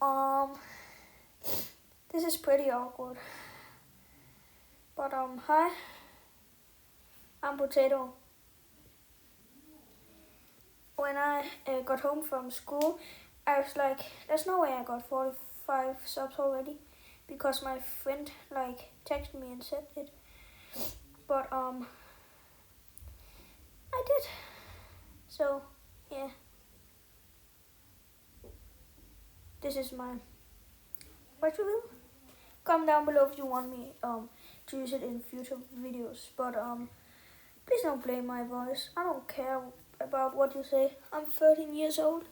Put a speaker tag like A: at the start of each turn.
A: Um, this is pretty awkward. But hi, I'm Potato. When I got home from school, I was like, there's no way I got 45 subs already, because my friend texted me and said it. But I did. So yeah, this is my retrieval. Comment down below if you want me to use it in future videos. But please don't blame my voice. I don't care about what you say. I'm 13 years old.